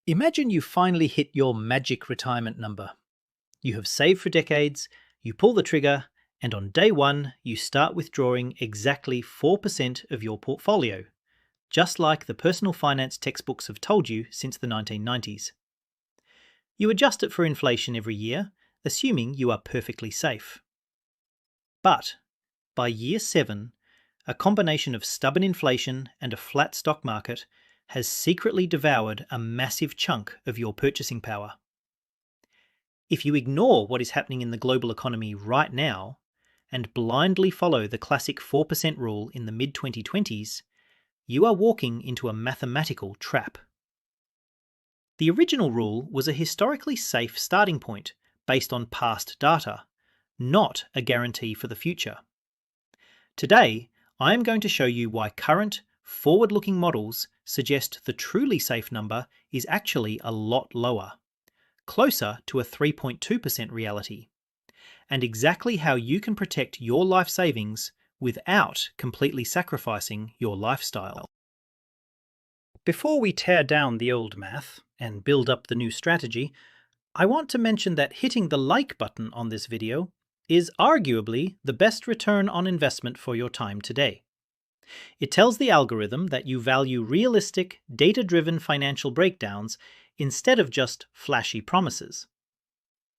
Imagine you finally hit your magic retirement number. You have saved for decades, you pull the trigger, and on day one, you start withdrawing exactly 4% of your portfolio, just like the personal finance textbooks have told you since the 1990s. You adjust it for inflation every year, assuming you are perfectly safe. But by year 7, a combination of stubborn inflation and a flat stock market has secretly devoured a massive chunk of your purchasing power. If you ignore what is happening in the global economy right now and blindly follow the classic 4% rule in the mid-2020s, you are walking into a mathematical trap. The original rule was a historically safe starting point based on past data, not a guarantee for the future. Today, I am going to show you why current, forward-looking models suggest the truly safe number is actually a lot lower, closer to a 3.2% reality, and exactly how you can protect your life savings without completely sacrificing your lifestyle. Before we tear down the old math and build up the new strategy, I want to mention that hitting the like button on this video is arguably the best return on investment for your time today. It tells the algorithm that you value realistic, data-driven financial breakdowns instead of just flashy promises.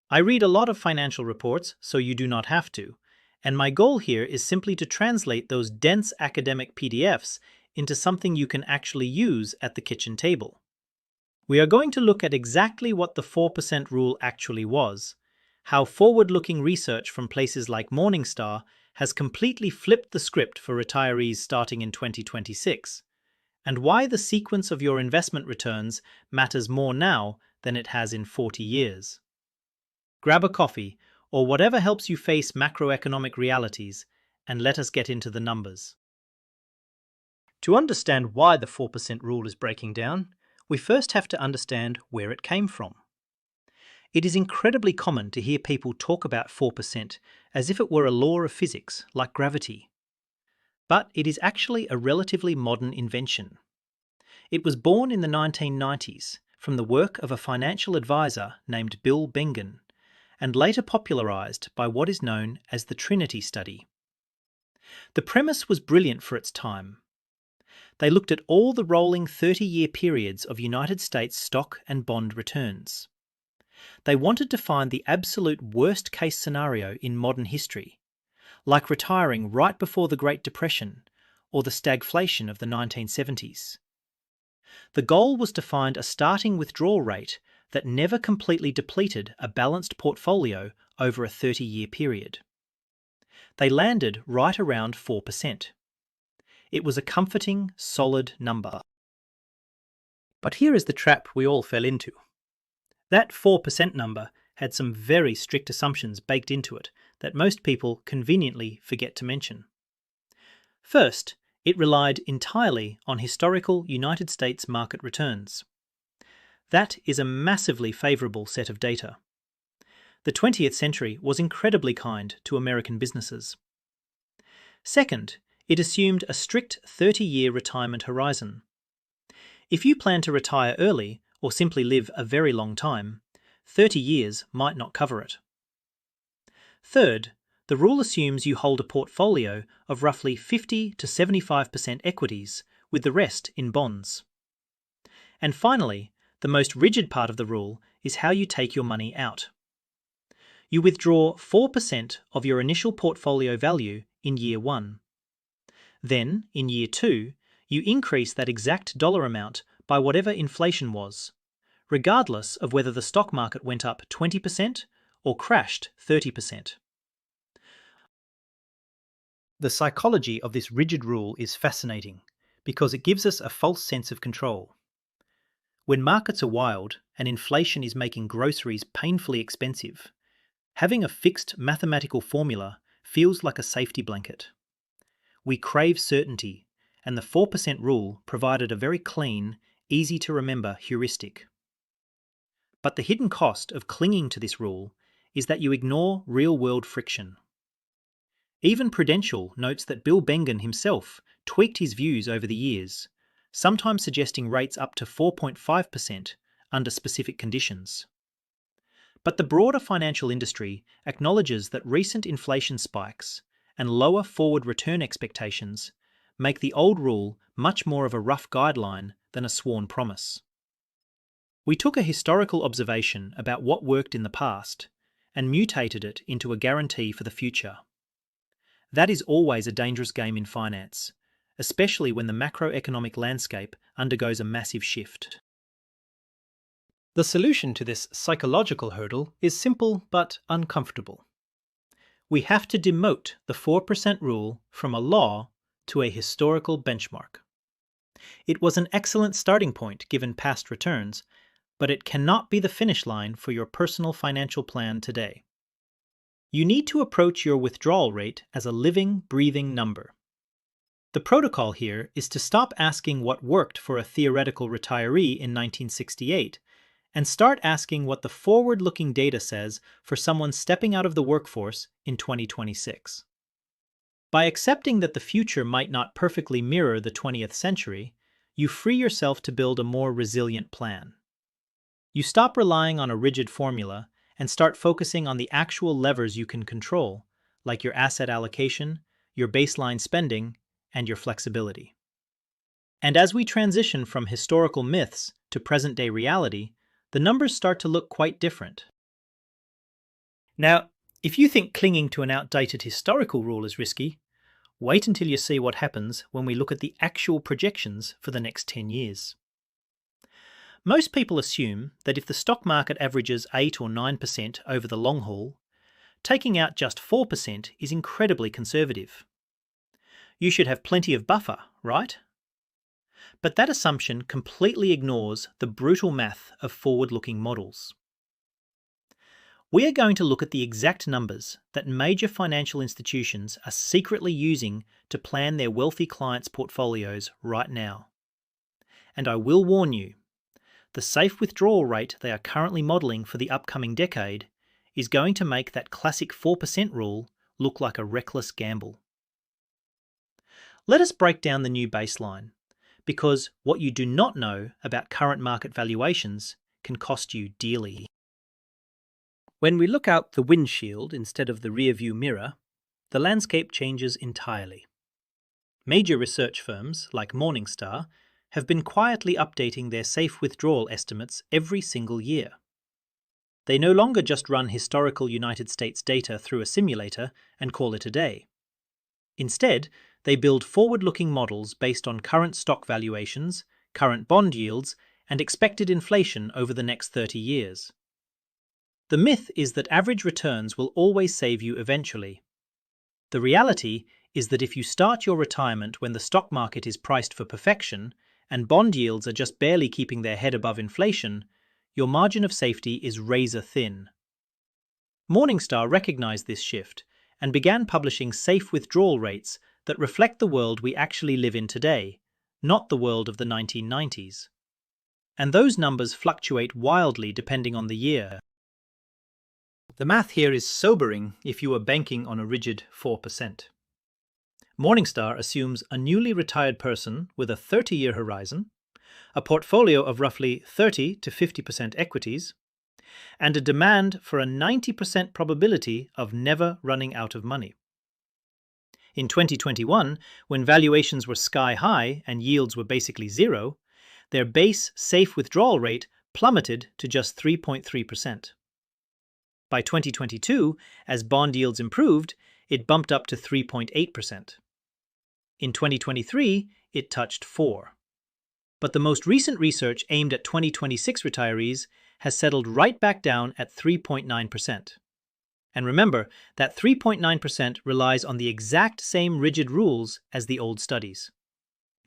I read a lot of financial reports, so you do not have to, and my goal here is simply to translate those dense academic PDFs into something you can actually use at the kitchen table. We are going to look at exactly what the 4% rule actually was, how forward-looking research from places like Morningstar has completely flipped the script for retirees starting in 2026, and why the sequence of your investment returns matters more now than it has in 40 years. Grab a coffee, or whatever helps you face macroeconomic realities, and let us get into the numbers. To understand why the 4% rule is breaking down, we first have to understand where it came from. It is incredibly common to hear people talk about 4% as if it were a law of physics, like gravity. But it is actually a relatively modern invention. It was born in the 1990s from the work of a financial advisor named Bill Bengen, and later popularized by what is known as the Trinity study. The premise was brilliant for its time. They looked at all the rolling 30-year periods of United States stock and bond returns. They wanted to find the absolute worst-case scenario in modern history, like retiring right before the Great Depression or the stagflation of the 1970s. The goal was to find a starting withdrawal rate that never completely depleted a balanced portfolio over a 30-year period. They landed right around 4%. It was a comforting, solid number. But here is the trap we all fell into. That 4% number had some very strict assumptions baked into it that most people conveniently forget to mention. First, it relied entirely on historical United States market returns. That is a massively favourable set of data. The 20th century was incredibly kind to American businesses. Second, it assumed a strict 30-year retirement horizon. If you plan to retire early or simply live a very long time, 30 years might not cover it. Third, the rule assumes you hold a portfolio of roughly 50 to 75% equities, with the rest in bonds. And finally, the most rigid part of the rule is how you take your money out. You withdraw 4% of your initial portfolio value in year 1. Then, in year 2, you increase that exact dollar amount by whatever inflation was, regardless of whether the stock market went up 20% or crashed 30%. The psychology of this rigid rule is fascinating because it gives us a false sense of control. When markets are wild and inflation is making groceries painfully expensive, having a fixed mathematical formula feels like a safety blanket. We crave certainty, and the 4% rule provided a very clean, easy-to-remember heuristic. But the hidden cost of clinging to this rule is that you ignore real-world friction. Even Prudential notes that Bill Bengen himself tweaked his views over the years, sometimes suggesting rates up to 4.5% under specific conditions. But the broader financial industry acknowledges that recent inflation spikes and lower forward return expectations make the old rule much more of a rough guideline than a sworn promise. We took a historical observation about what worked in the past and mutated it into a guarantee for the future. That is always a dangerous game in finance, especially when the macroeconomic landscape undergoes a massive shift. The solution to this psychological hurdle is simple but uncomfortable. We have to demote the 4% rule from a law to a historical benchmark. It was an excellent starting point given past returns, but it cannot be the finish line for your personal financial plan today. You need to approach your withdrawal rate as a living, breathing number. The protocol here is to stop asking what worked for a theoretical retiree in 1968 and start asking what the forward-looking data says for someone stepping out of the workforce in 2026. By accepting that the future might not perfectly mirror the 20th century, you free yourself to build a more resilient plan. You stop relying on a rigid formula and start focusing on the actual levers you can control, like your asset allocation, your baseline spending, and your flexibility. And as we transition from historical myths to present-day reality, the numbers start to look quite different. Now, if you think clinging to an outdated historical rule is risky, wait until you see what happens when we look at the actual projections for the next 10 years. Most people assume that if the stock market averages 8 or 9% over the long haul, taking out just 4% is incredibly conservative. You should have plenty of buffer, right? But that assumption completely ignores the brutal math of forward-looking models. We are going to look at the exact numbers that major financial institutions are secretly using to plan their wealthy clients' portfolios right now. And I will warn you, the safe withdrawal rate they are currently modelling for the upcoming decade is going to make that classic 4% rule look like a reckless gamble. Let us break down the new baseline, because what you do not know about current market valuations can cost you dearly. When we look out the windshield instead of the rearview mirror, the landscape changes entirely. Major research firms like Morningstar have been quietly updating their safe withdrawal estimates every single year. They no longer just run historical United States data through a simulator and call it a day. Instead, they build forward-looking models based on current stock valuations, current bond yields, and expected inflation over the next 30 years. The myth is that average returns will always save you eventually. The reality is that if you start your retirement when the stock market is priced for perfection and bond yields are just barely keeping their head above inflation, your margin of safety is razor thin. Morningstar recognized this shift and began publishing safe withdrawal rates that reflect the world we actually live in today, not the world of the 1990s. And those numbers fluctuate wildly depending on the year. The math here is sobering if you are banking on a rigid 4%. Morningstar assumes a newly retired person with a 30-year horizon, a portfolio of roughly 30 to 50% equities, and a demand for a 90% probability of never running out of money. In 2021, when valuations were sky high and yields were basically zero, their base safe withdrawal rate plummeted to just 3.3%. By 2022, as bond yields improved, it bumped up to 3.8%. In 2023, it touched 4%. But the most recent research aimed at 2026 retirees has settled right back down at 3.9%. And remember, that 3.9% relies on the exact same rigid rules as the old studies.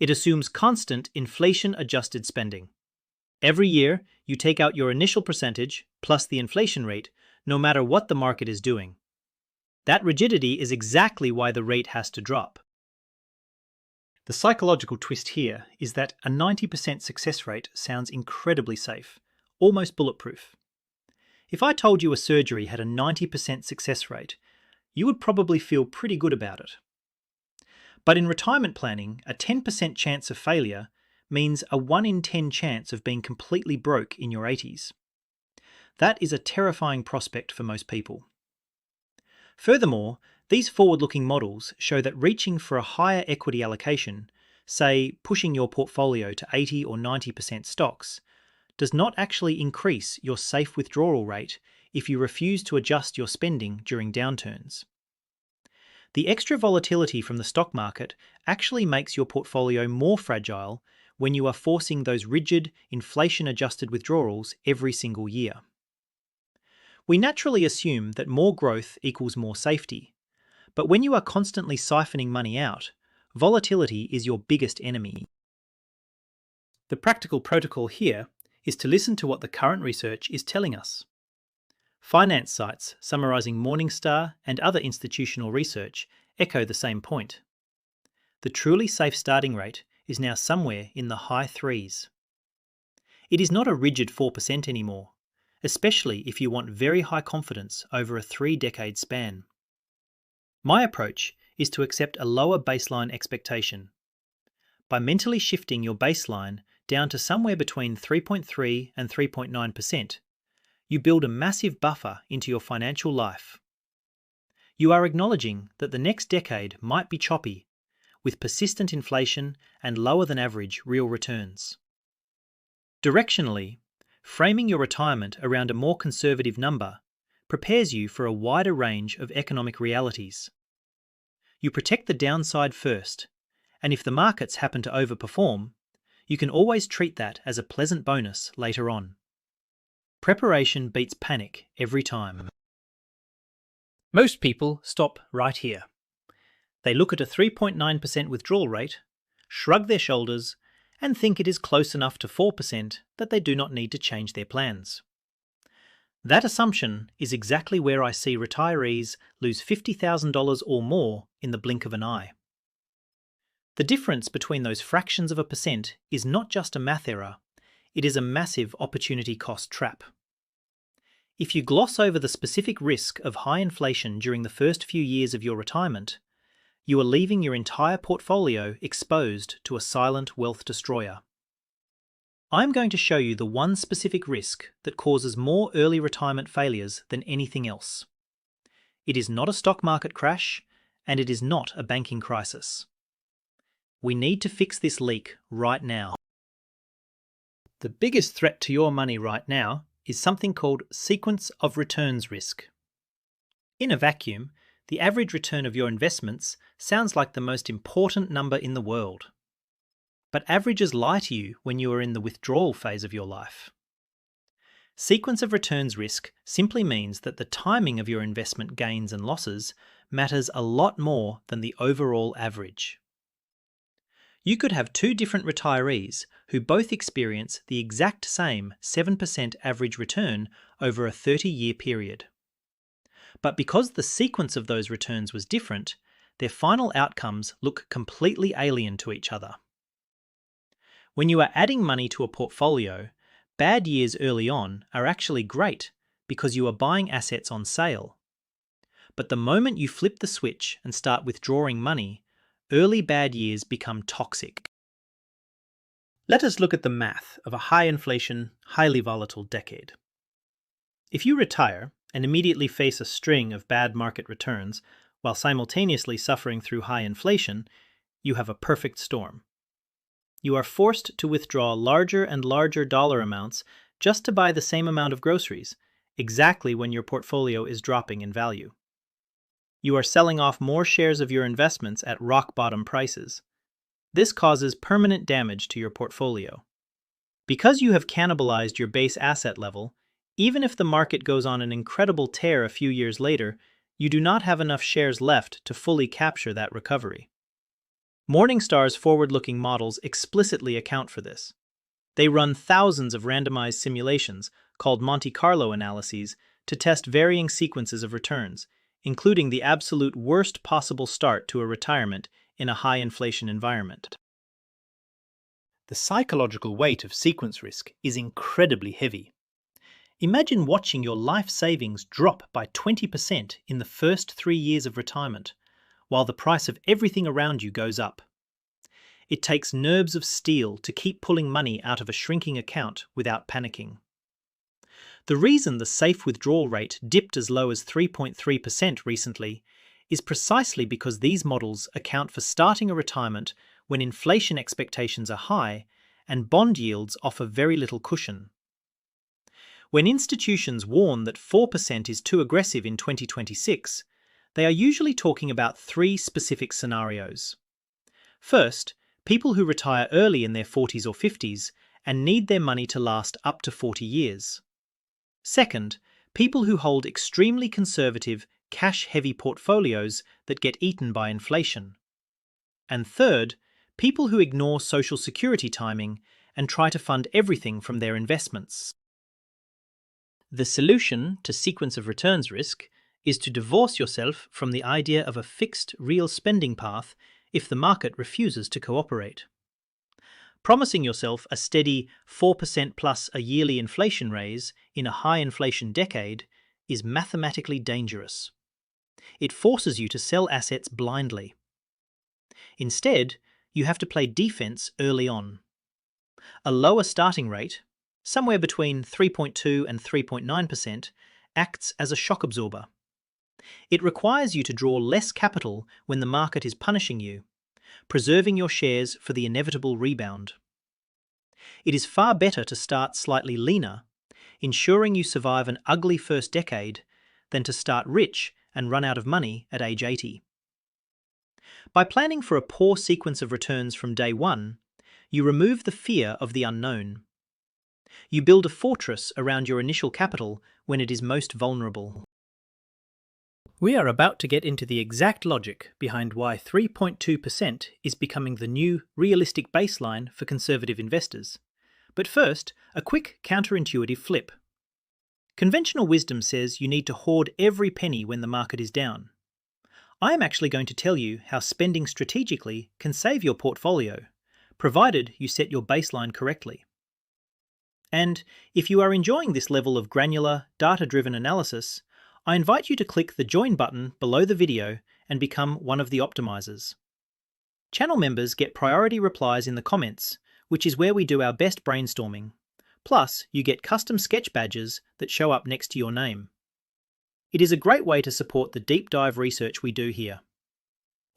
It assumes constant inflation-adjusted spending. Every year, you take out your initial percentage plus the inflation rate, no matter what the market is doing. That rigidity is exactly why the rate has to drop. The psychological twist here is that a 90% success rate sounds incredibly safe, almost bulletproof. If I told you a surgery had a 90% success rate, you would probably feel pretty good about it. But in retirement planning, a 10% chance of failure means a 1 in 10 chance of being completely broke in your 80s. That is a terrifying prospect for most people. Furthermore, these forward-looking models show that reaching for a higher equity allocation, say pushing your portfolio to 80 or 90% stocks, does not actually increase your safe withdrawal rate if you refuse to adjust your spending during downturns. The extra volatility from the stock market actually makes your portfolio more fragile when you are forcing those rigid, inflation-adjusted withdrawals every single year. We naturally assume that more growth equals more safety, but when you are constantly siphoning money out, volatility is your biggest enemy. The practical protocol here is to listen to what the current research is telling us. Finance sites summarizing Morningstar and other institutional research echo the same point. The truly safe starting rate is now somewhere in the high 3s. It is not a rigid 4% anymore, especially if you want very high confidence over a 3-decade span. My approach is to accept a lower baseline expectation. By mentally shifting your baseline down to somewhere between 3.3 and 3.9%, you build a massive buffer into your financial life. You are acknowledging that the next decade might be choppy, with persistent inflation and lower than average real returns. Directionally, framing your retirement around a more conservative number prepares you for a wider range of economic realities. You protect the downside first, and if the markets happen to overperform, you can always treat that as a pleasant bonus later on. Preparation beats panic every time. Most people stop right here. They look at a 3.9% withdrawal rate, shrug their shoulders, and think it is close enough to 4% that they do not need to change their plans. That assumption is exactly where I see retirees lose $50,000 or more in the blink of an eye. The difference between those fractions of a percent is not just a math error, it is a massive opportunity cost trap. If you gloss over the specific risk of high inflation during the first few years of your retirement, you are leaving your entire portfolio exposed to a silent wealth destroyer. I'm going to show you the one specific risk that causes more early retirement failures than anything else. It is not a stock market crash, and it is not a banking crisis. We need to fix this leak right now. The biggest threat to your money right now is something called sequence of returns risk. In a vacuum, the average return of your investments sounds like the most important number in the world. But averages lie to you when you are in the withdrawal phase of your life. Sequence of returns risk simply means that the timing of your investment gains and losses matters a lot more than the overall average. You could have two different retirees who both experience the exact same 7% average return over a 30-year period. But because the sequence of those returns was different, their final outcomes look completely alien to each other. When you are adding money to a portfolio, bad years early on are actually great because you are buying assets on sale. But the moment you flip the switch and start withdrawing money, early bad years become toxic. Let us look at the math of a high inflation, highly volatile decade. If you retire and immediately face a string of bad market returns while simultaneously suffering through high inflation, you have a perfect storm. You are forced to withdraw larger and larger dollar amounts just to buy the same amount of groceries, exactly when your portfolio is dropping in value. You are selling off more shares of your investments at rock-bottom prices. This causes permanent damage to your portfolio. Because you have cannibalized your base asset level, even if the market goes on an incredible tear a few years later, you do not have enough shares left to fully capture that recovery. Morningstar's forward-looking models explicitly account for this. They run thousands of randomized simulations, called Monte Carlo analyses, to test varying sequences of returns, including the absolute worst possible start to a retirement in a high-inflation environment. The psychological weight of sequence risk is incredibly heavy. Imagine watching your life savings drop by 20% in the first 3 years of retirement, while the price of everything around you goes up. It takes nerves of steel to keep pulling money out of a shrinking account without panicking. The reason the safe withdrawal rate dipped as low as 3.3% recently is precisely because these models account for starting a retirement when inflation expectations are high and bond yields offer very little cushion. When institutions warn that 4% is too aggressive in 2026, they are usually talking about three specific scenarios. First, people who retire early in their 40s or 50s and need their money to last up to 40 years. Second, people who hold extremely conservative, cash-heavy portfolios that get eaten by inflation. And third, people who ignore Social Security timing and try to fund everything from their investments. The solution to sequence of returns risk is to divorce yourself from the idea of a fixed real spending path if the market refuses to cooperate. Promising yourself a steady 4% plus a yearly inflation raise in a high inflation decade is mathematically dangerous. It forces you to sell assets blindly. Instead, you have to play defense early on. A lower starting rate, somewhere between 3.2 and 3.9%, acts as a shock absorber. It requires you to draw less capital when the market is punishing you, preserving your shares for the inevitable rebound. It is far better to start slightly leaner, ensuring you survive an ugly first decade, than to start rich and run out of money at age 80. By planning for a poor sequence of returns from day one, you remove the fear of the unknown. You build a fortress around your initial capital when it is most vulnerable. We are about to get into the exact logic behind why 3.2% is becoming the new realistic baseline for conservative investors. But first, a quick counterintuitive flip. Conventional wisdom says you need to hoard every penny when the market is down. I am actually going to tell you how spending strategically can save your portfolio, provided you set your baseline correctly. And if you are enjoying this level of granular, data-driven analysis, I invite you to click the Join button below the video and become one of the optimizers. Channel members get priority replies in the comments, which is where we do our best brainstorming. Plus, you get custom sketch badges that show up next to your name. It is a great way to support the deep dive research we do here.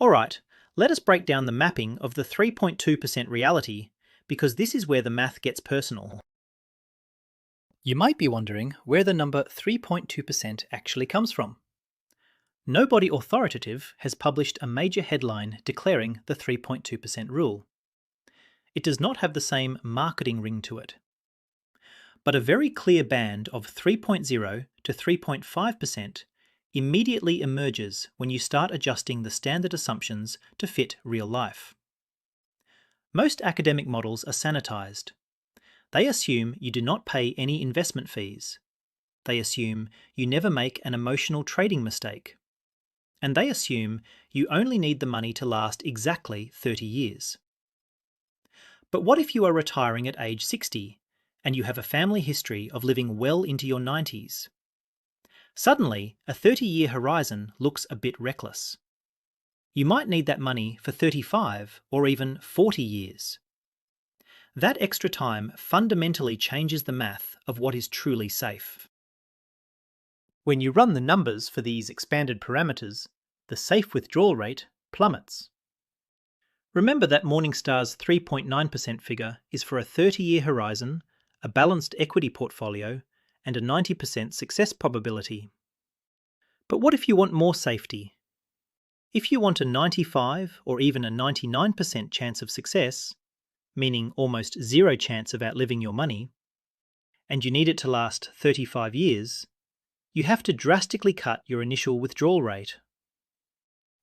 Alright, let us break down the mapping of the 3.2% reality, because this is where the math gets personal. You might be wondering where the number 3.2% actually comes from. No body authoritative has published a major headline declaring the 3.2% rule. It does not have the same marketing ring to it. But a very clear band of 3.0 to 3.5% immediately emerges when you start adjusting the standard assumptions to fit real life. Most academic models are sanitized. They assume you do not pay any investment fees. They assume you never make an emotional trading mistake. And they assume you only need the money to last exactly 30 years. But what if you are retiring at age 60 and you have a family history of living well into your 90s? Suddenly, a 30-year horizon looks a bit reckless. You might need that money for 35 or even 40 years. That extra time fundamentally changes the math of what is truly safe. When you run the numbers for these expanded parameters, the safe withdrawal rate plummets. Remember that Morningstar's 3.9% figure is for a 30-year horizon, a balanced equity portfolio, and a 90% success probability. But what if you want more safety? If you want a 95 or even a 99% chance of success, meaning almost zero chance of outliving your money, and you need it to last 35 years, you have to drastically cut your initial withdrawal rate.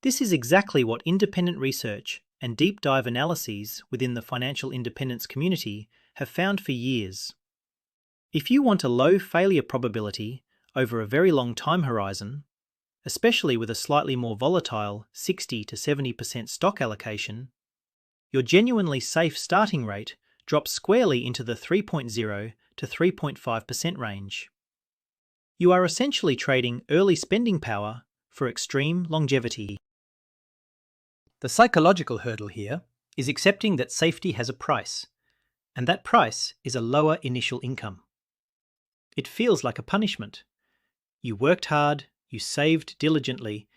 This is exactly what independent research and deep dive analyses within the financial independence community have found for years. If you want a low failure probability over a very long time horizon, especially with a slightly more volatile 60 to 70% stock allocation, your genuinely safe starting rate drops squarely into the 3.0 to 3.5% range. You are essentially trading early spending power for extreme longevity. The psychological hurdle here is accepting that safety has a price, and that price is a lower initial income. It feels like a punishment. You worked hard, you saved diligently,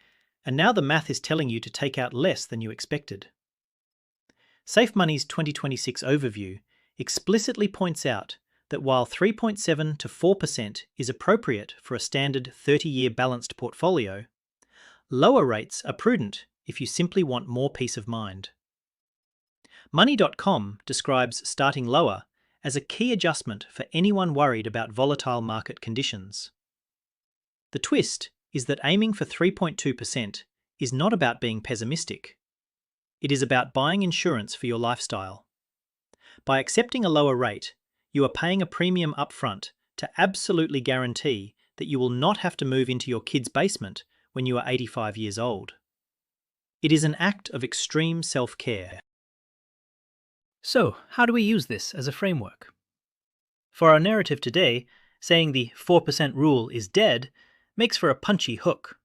and now the math is telling you to take out less than you expected. Safe Money's 2026 overview explicitly points out that while 3.7 to 4% is appropriate for a standard 30-year balanced portfolio, lower rates are prudent if you simply want more peace of mind. Money.com describes starting lower as a key adjustment for anyone worried about volatile market conditions. The twist is that aiming for 3.2% is not about being pessimistic. It is about buying insurance for your lifestyle. By accepting a lower rate, you are paying a premium upfront to absolutely guarantee that you will not have to move into your kid's basement when you are 85 years old. It is an act of extreme self-care. So, how do we use this as a framework? For our narrative today, saying the 4% rule is dead makes for a punchy hook,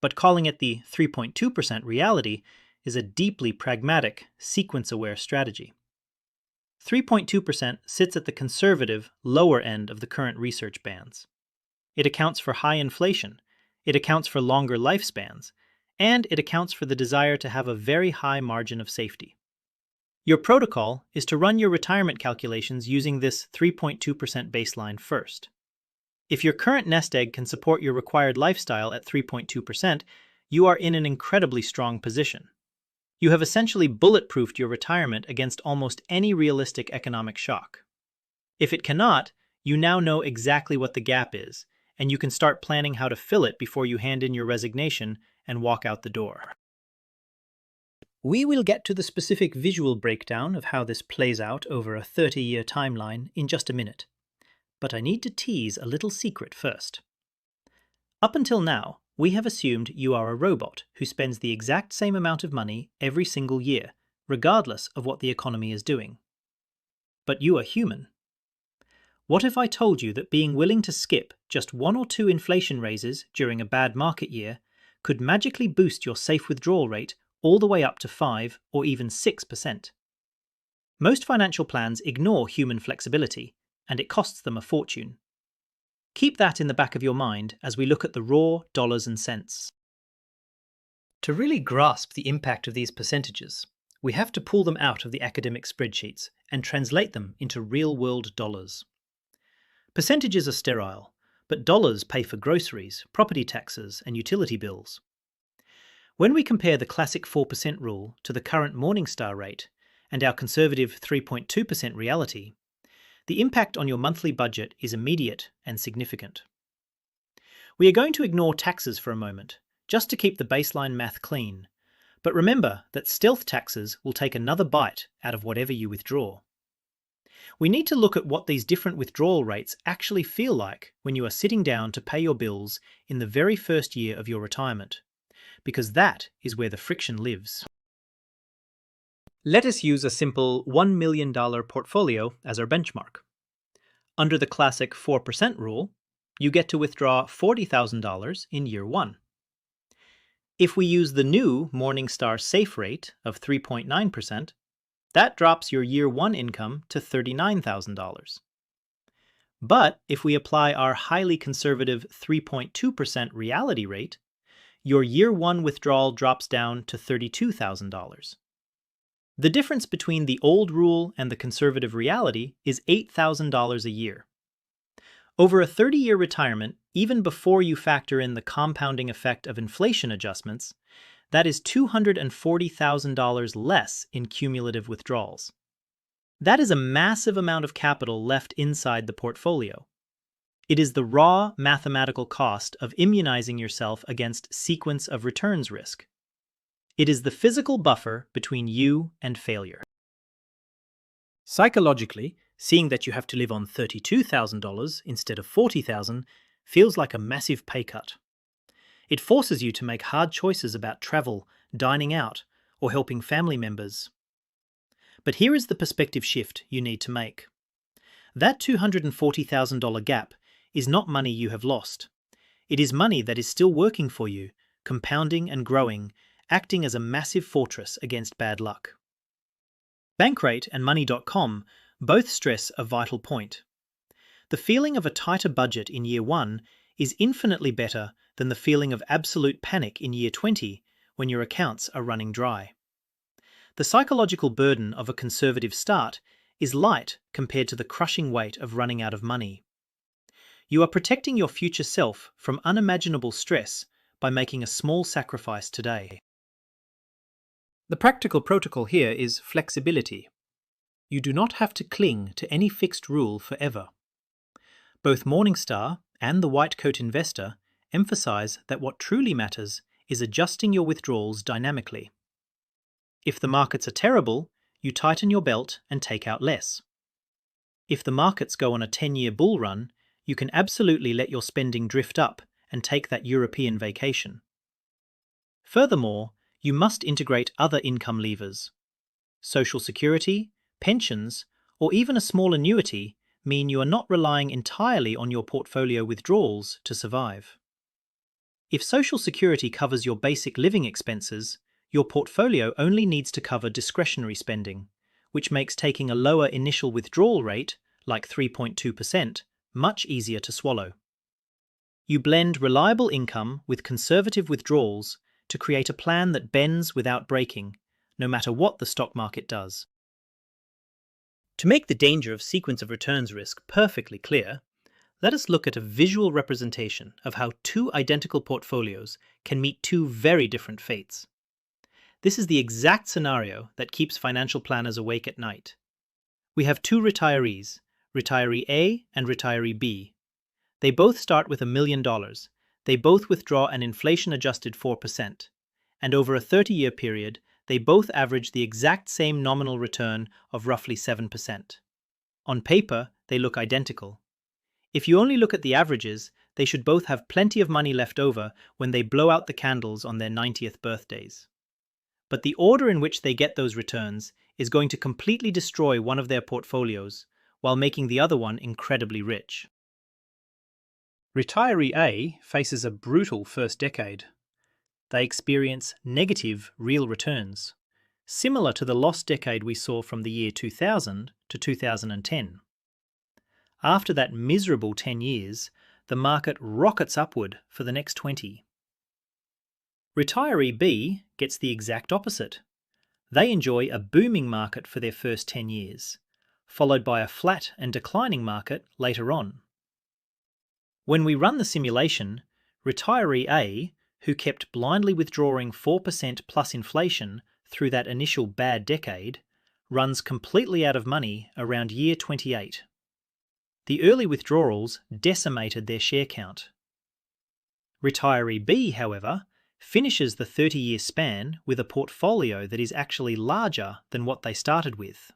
but calling it the 3.2% reality is a deeply pragmatic, sequence-aware strategy. 3.2% sits at the conservative, lower end of the current research bands. It accounts for high inflation, it accounts for longer lifespans, and it accounts for the desire to have a very high margin of safety. Your protocol is to run your retirement calculations using this 3.2% baseline first. If your current nest egg can support your required lifestyle at 3.2%, you are in an incredibly strong position. You have essentially bulletproofed your retirement against almost any realistic economic shock. If it cannot, you now know exactly what the gap is, and you can start planning how to fill it before you hand in your resignation and walk out the door. We will get to the specific visual breakdown of how this plays out over a 30-year timeline in just a minute, but I need to tease a little secret first. Up until now, we have assumed you are a robot who spends the exact same amount of money every single year, regardless of what the economy is doing. But you are human. What if I told you that being willing to skip just 1 or 2 inflation raises during a bad market year could magically boost your safe withdrawal rate all the way up to 5 or even 6%? Most financial plans ignore human flexibility, and it costs them a fortune. Keep that in the back of your mind as we look at the raw dollars and cents. To really grasp the impact of these percentages, we have to pull them out of the academic spreadsheets and translate them into real-world dollars. Percentages are sterile, but dollars pay for groceries, property taxes, and utility bills. When we compare the classic 4% rule to the current Morningstar rate and our conservative 3.2% reality, the impact on your monthly budget is immediate and significant. We are going to ignore taxes for a moment, just to keep the baseline math clean, but remember that stealth taxes will take another bite out of whatever you withdraw. We need to look at what these different withdrawal rates actually feel like when you are sitting down to pay your bills in the very first year of your retirement, because that is where the friction lives. Let us use a simple $1 million portfolio as our benchmark. Under the classic 4% rule, you get to withdraw $40,000 in year 1. If we use the new Morningstar safe rate of 3.9%, that drops your year 1 income to $39,000. But if we apply our highly conservative 3.2% reality rate, your year 1 withdrawal drops down to $32,000. The difference between the old rule and the conservative reality is $8,000 a year. Over a 30-year retirement, even before you factor in the compounding effect of inflation adjustments, that is $240,000 less in cumulative withdrawals. That is a massive amount of capital left inside the portfolio. It is the raw mathematical cost of immunizing yourself against sequence of returns risk. It is the physical buffer between you and failure. Psychologically, seeing that you have to live on $32,000 instead of $40,000 feels like a massive pay cut. It forces you to make hard choices about travel, dining out, or helping family members. But here is the perspective shift you need to make. That $240,000 gap is not money you have lost. It is money that is still working for you, compounding and growing, acting as a massive fortress against bad luck. Bankrate and Money.com both stress a vital point. The feeling of a tighter budget in year 1 is infinitely better than the feeling of absolute panic in year 20 when your accounts are running dry. The psychological burden of a conservative start is light compared to the crushing weight of running out of money. You are protecting your future self from unimaginable stress by making a small sacrifice today. The practical protocol here is flexibility. You do not have to cling to any fixed rule forever. Both Morningstar and the White Coat Investor emphasize that what truly matters is adjusting your withdrawals dynamically. If the markets are terrible, you tighten your belt and take out less. If the markets go on a 10-year bull run, you can absolutely let your spending drift up and take that European vacation. Furthermore, you must integrate other income levers. Social security, pensions, or even a small annuity mean you are not relying entirely on your portfolio withdrawals to survive. If Social Security covers your basic living expenses, your portfolio only needs to cover discretionary spending, which makes taking a lower initial withdrawal rate, like 3.2%, much easier to swallow. You blend reliable income with conservative withdrawals to create a plan that bends without breaking, no matter what the stock market does. To make the danger of sequence of returns risk perfectly clear, let us look at a visual representation of how two identical portfolios can meet two very different fates. This is the exact scenario that keeps financial planners awake at night. We have two retirees, retiree A and retiree B. They both start with $1 million. They both withdraw an inflation-adjusted 4%. And over a 30-year period, they both average the exact same nominal return of roughly 7%. On paper, they look identical. If you only look at the averages, they should both have plenty of money left over when they blow out the candles on their 90th birthdays. But the order in which they get those returns is going to completely destroy one of their portfolios, while making the other one incredibly rich. Retiree A faces a brutal first decade. They experience negative real returns, similar to the lost decade we saw from the year 2000 to 2010. After that miserable 10 years, the market rockets upward for the next 20. Retiree B gets the exact opposite. They enjoy a booming market for their first 10 years, followed by a flat and declining market later on. When we run the simulation, retiree A, who kept blindly withdrawing 4% plus inflation through that initial bad decade, runs completely out of money around year 28. The early withdrawals decimated their share count. Retiree B, however, finishes the 30-year span with a portfolio that is actually larger than what they started with.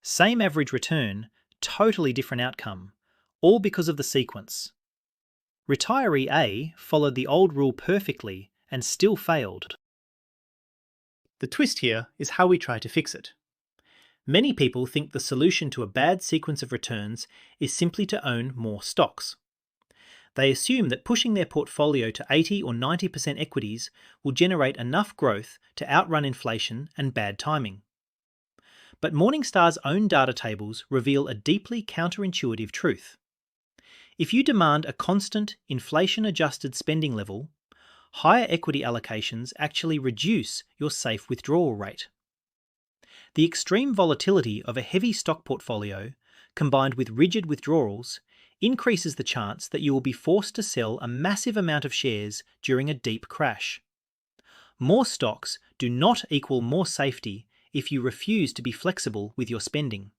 Same average return, totally different outcome, all because of the sequence. Retiree A followed the old rule perfectly and still failed. The twist here is how we try to fix it. Many people think the solution to a bad sequence of returns is simply to own more stocks. They assume that pushing their portfolio to 80 or 90% equities will generate enough growth to outrun inflation and bad timing. But Morningstar's own data tables reveal a deeply counterintuitive truth. If you demand a constant, inflation-adjusted spending level, higher equity allocations actually reduce your safe withdrawal rate. The extreme volatility of a heavy stock portfolio, combined with rigid withdrawals, increases the chance that you will be forced to sell a massive amount of shares during a deep crash. More stocks do not equal more safety if you refuse to be flexible with your spending.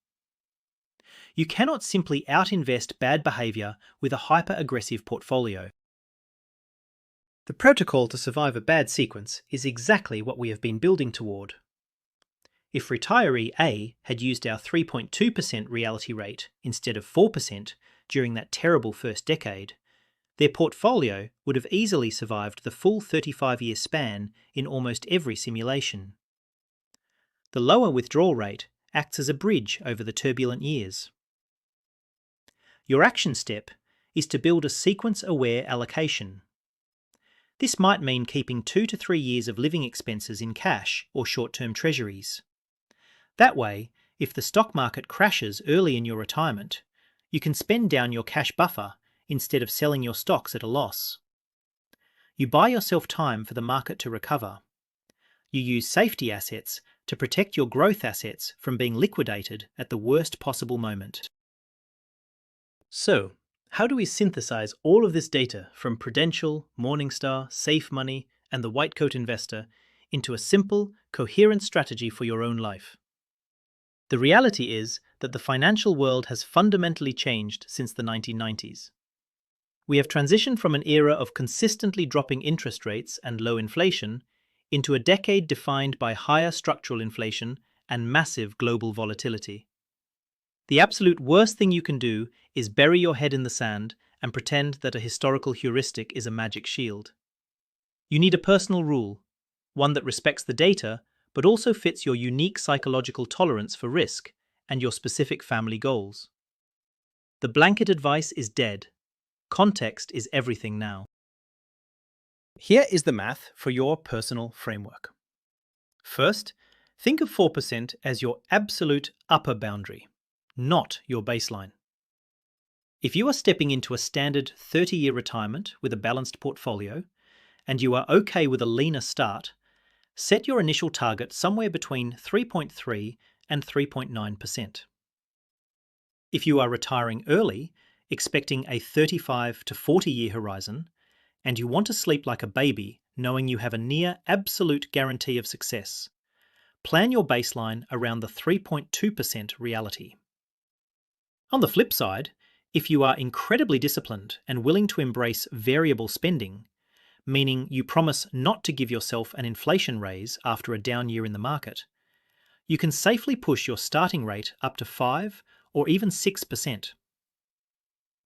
You cannot simply out-invest bad behavior with a hyper-aggressive portfolio. The protocol to survive a bad sequence is exactly what we have been building toward. If retiree A had used our 3.2% reality rate instead of 4% during that terrible first decade, their portfolio would have easily survived the full 35-year span in almost every simulation. The lower withdrawal rate acts as a bridge over the turbulent years. Your action step is to build a sequence-aware allocation. This might mean keeping 2 to 3 years of living expenses in cash or short-term treasuries. That way, if the stock market crashes early in your retirement, you can spend down your cash buffer instead of selling your stocks at a loss. You buy yourself time for the market to recover. You use safety assets to protect your growth assets from being liquidated at the worst possible moment. So, how do we synthesize all of this data from Prudential, Morningstar, Safe Money, and the White Coat Investor into a simple, coherent strategy for your own life? The reality is that the financial world has fundamentally changed since the 1990s. We have transitioned from an era of consistently dropping interest rates and low inflation into a decade defined by higher structural inflation and massive global volatility. The absolute worst thing you can do is bury your head in the sand and pretend that a historical heuristic is a magic shield. You need a personal rule, one that respects the data but also fits your unique psychological tolerance for risk and your specific family goals. The blanket advice is dead. Context is everything now. Here is the math for your personal framework. First, think of 4% as your absolute upper boundary, not your baseline. If you are stepping into a standard 30-year retirement with a balanced portfolio, and you are okay with a leaner start, set your initial target somewhere between 3.3 and 3.9%. If you are retiring early, expecting a 35 to 40-year horizon, and you want to sleep like a baby, knowing you have a near absolute guarantee of success, plan your baseline around the 3.2% reality. On the flip side, if you are incredibly disciplined and willing to embrace variable spending, meaning you promise not to give yourself an inflation raise after a down year in the market, you can safely push your starting rate up to 5 or even 6%.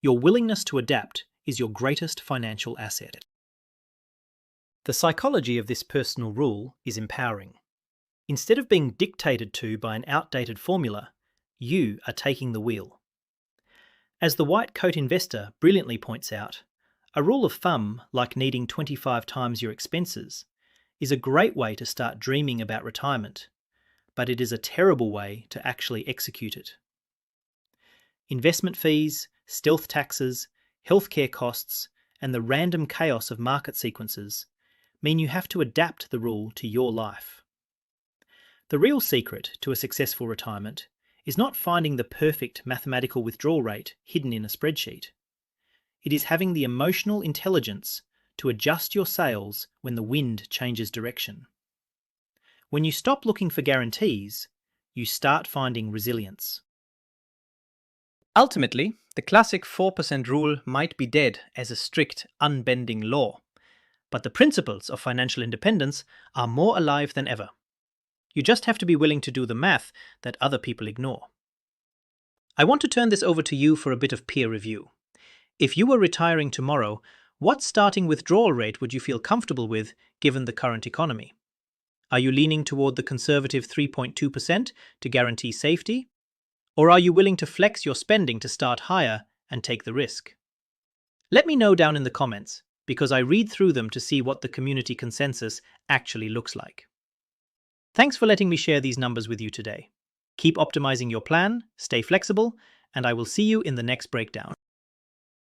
Your willingness to adapt is your greatest financial asset. The psychology of this personal rule is empowering. Instead of being dictated to by an outdated formula, you are taking the wheel. As the White Coat Investor brilliantly points out, a rule of thumb, like needing 25 times your expenses, is a great way to start dreaming about retirement, but it is a terrible way to actually execute it. Investment fees, stealth taxes, healthcare costs, and the random chaos of market sequences mean you have to adapt the rule to your life. The real secret to a successful retirement is not finding the perfect mathematical withdrawal rate hidden in a spreadsheet. It is having the emotional intelligence to adjust your sails when the wind changes direction. When you stop looking for guarantees, you start finding resilience. Ultimately, the classic 4% rule might be dead as a strict, unbending law, but the principles of financial independence are more alive than ever. You just have to be willing to do the math that other people ignore. I want to turn this over to you for a bit of peer review. If you were retiring tomorrow, what starting withdrawal rate would you feel comfortable with given the current economy? Are you leaning toward the conservative 3.2% to guarantee safety? Or are you willing to flex your spending to start higher and take the risk? Let me know down in the comments, because I read through them to see what the community consensus actually looks like. Thanks for letting me share these numbers with you today. Keep optimizing your plan, stay flexible, and I will see you in the next breakdown.